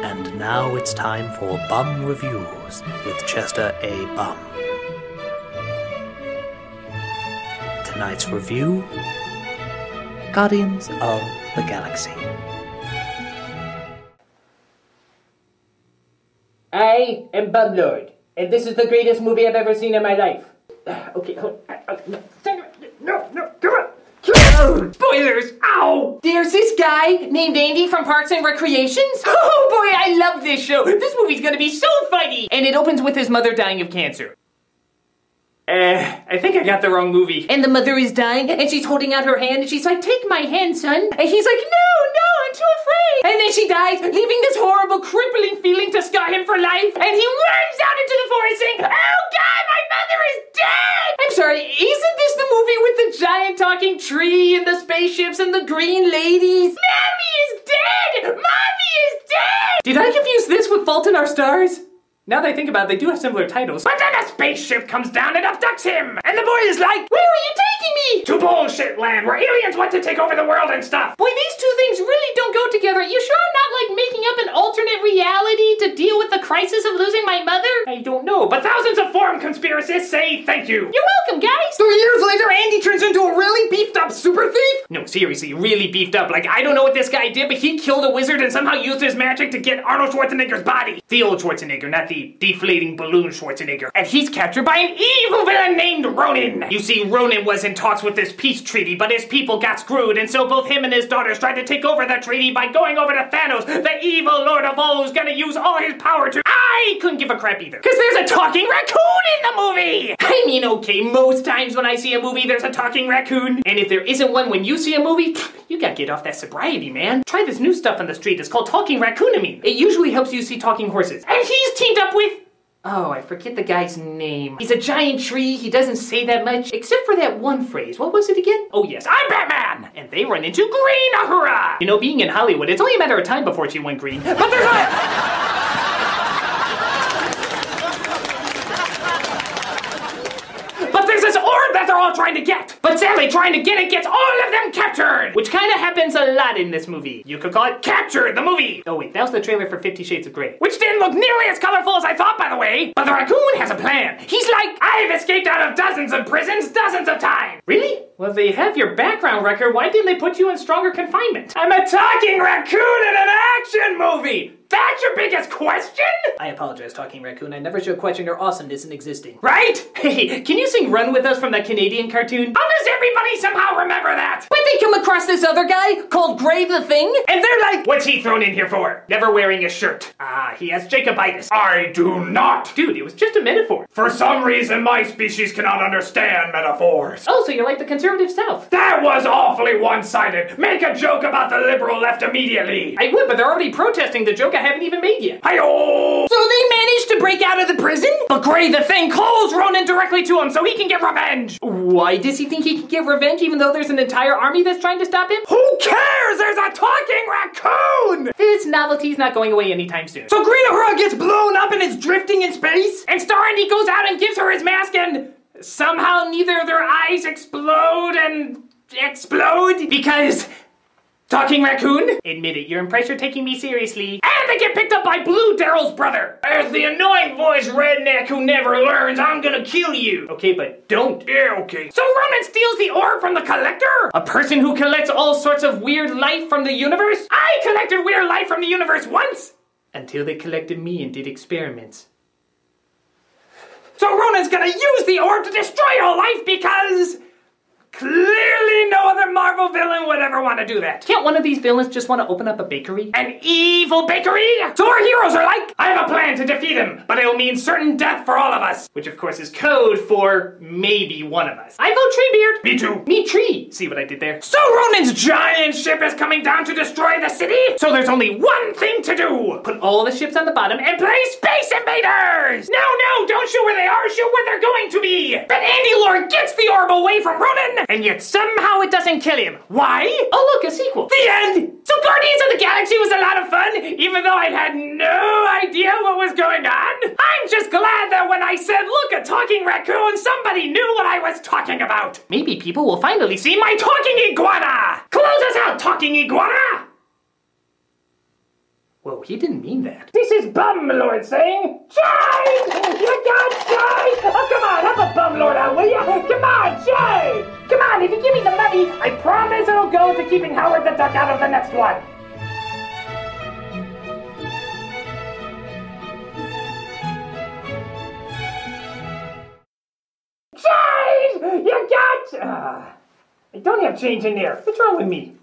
And now it's time for Bum Reviews with Chester A. Bum. Tonight's review, Guardians of the Galaxy. I am Bumlord, and this is the greatest movie I've ever seen in my life. Okay, hold on. No, come on! Spoilers! Ow! There's this guy named Andy from Parks and Recreations. Oh boy, I love this show. This movie's gonna be so funny. And it opens with his mother dying of cancer. I think I got the wrong movie. And the mother is dying, and she's holding out her hand, and she's like, "Take my hand, son." And he's like, "No, I'm too afraid." And then she dies, leaving this horrible, crippling feeling to scar him for life. And he runs out into the forest saying, "Oh God, my mother is dead!" I'm sorry, isn't this the movie with the giant talking tree and the spaceships and the green ladies? Mommy is dead! Mommy is dead! Did I confuse this with Fault in Our Stars? Now that I think about it, they do have similar titles. But then a spaceship comes down and abducts him! And the boy is like, "Where are you taking me?" "To bullshit land, where aliens want to take over the world and stuff." Boy, these two things really don't go together. You sure I'm not like making up an alternate reality to deal with the crisis of losing my mother? I don't know, but thousands of forum conspiracists say thank you. You're welcome, guys! 3 years later, Andy turns into a really beefed up super thief? No, seriously, really beefed up. Like, I don't know what this guy did, but he killed a wizard and somehow used his magic to get Arnold Schwarzenegger's body. The old Schwarzenegger, not the deflating balloon Schwarzenegger. And he's captured by an evil villain named Ronan. You see, Ronan was in talks with this peace treaty, but his people got screwed, and so both him and his daughters tried to take over the treaty by going over to Thanos, the evil Lord of all, who's gonna use all his power to— I couldn't give a crap either, because there's a talking raccoon in the movie! I mean, okay, most times when I see a movie, there's a talking raccoon. And if there isn't one when you see a movie, you gotta get off that sobriety, man. Try this new stuff on the street. It's called talking raccoonamine. It usually helps you see talking horses. And he's teamed up with— oh, I forget the guy's name. He's a giant tree. He doesn't say that much, except for that one phrase. What was it again? Oh yes, "I'm Batman!" And they run into Green Ahura! You know, being in Hollywood, it's only a matter of time before she went green. But there's this orb that they're all trying to get. But sadly, trying to get it gets all of them captured. Which kind of happens a lot in this movie. You could call it Captured, the movie. Oh wait, that was the trailer for 50 Shades of Grey. Which didn't look nearly as colorful as I thought, by the way. But the raccoon has a plan. He's like, "I've escaped out of dozens of prisons, dozens of times." Really? Well, if they have your background record, why didn't they put you in stronger confinement? I'm a talking raccoon in an action movie! That's your biggest question? I apologize, Talking Raccoon. I never should question your awesomeness in existing. Right? Hey, can you sing Run With Us from that Canadian cartoon? How does everybody somehow remember that? But they come across this other guy called Gray the Thing, and they're like, "What's he thrown in here for? Never wearing a shirt. Ah, he has Jacobitis." "I do not." Dude, it was just a metaphor. "For some reason, my species cannot understand metaphors." Oh, so you're like the conservative South. That was awfully one-sided. Make a joke about the liberal left immediately. I would, but they're already protesting the joke I haven't even made yet. Hi-oh! So they managed to break out of the prison? But Gray the Thing calls Ronan directly to him so he can get revenge. Why does he think he can get revenge even though there's an entire army that's trying to stop him? Who cares? There's a talking raccoon! This novelty's not going away anytime soon. So Green Ahura gets blown up and is drifting in space? And Star Andy goes out and gives her his mask and somehow neither of their eyes explode because— Talking Raccoon? Admit it, you're impressed you're taking me seriously. And they get picked up by Blue, Daryl's brother. "As the annoying voice redneck who never learns, I'm gonna kill you." Okay, but don't. Yeah, okay. So Ronan steals the orb from the Collector? A person who collects all sorts of weird life from the universe? I collected weird life from the universe once! Until they collected me and did experiments. So Ronan's gonna use the orb to destroy all life because— clearly no other Marvel villain would ever want to do that. Can't one of these villains just want to open up a bakery? An evil bakery? So our heroes are like, "I have a plan to defeat him, but it'll mean certain death for all of us." Which of course is code for maybe one of us. I vote Treebeard. Me too. Me tree. See what I did there? So Ronan's giant ship is coming down to destroy the city? So there's only one thing to do. Put all the ships on the bottom and play Space Invaders! No, don't shoot where they are, shoot where they're going to be! But Andy Lord gets the orb away from Ronan, and yet somehow it doesn't kill him. Why? Oh look, a sequel. The end! So Guardians of the Galaxy was a lot of fun, even though I had no idea what was going on. I'm just glad that when I said, "Look, a talking raccoon," somebody knew what I was talking about. Maybe people will finally see my talking iguana! Close us out, talking iguana! Whoa, he didn't mean that. This is Bumlord saying, Change! You got change! Oh, come on, help a Bumlord out, will ya? Come on, change! Come on, if you give me the money, I promise it'll go to keeping Howard the Duck out of the next one. Change! You got... I don't have change in there. What's wrong with me?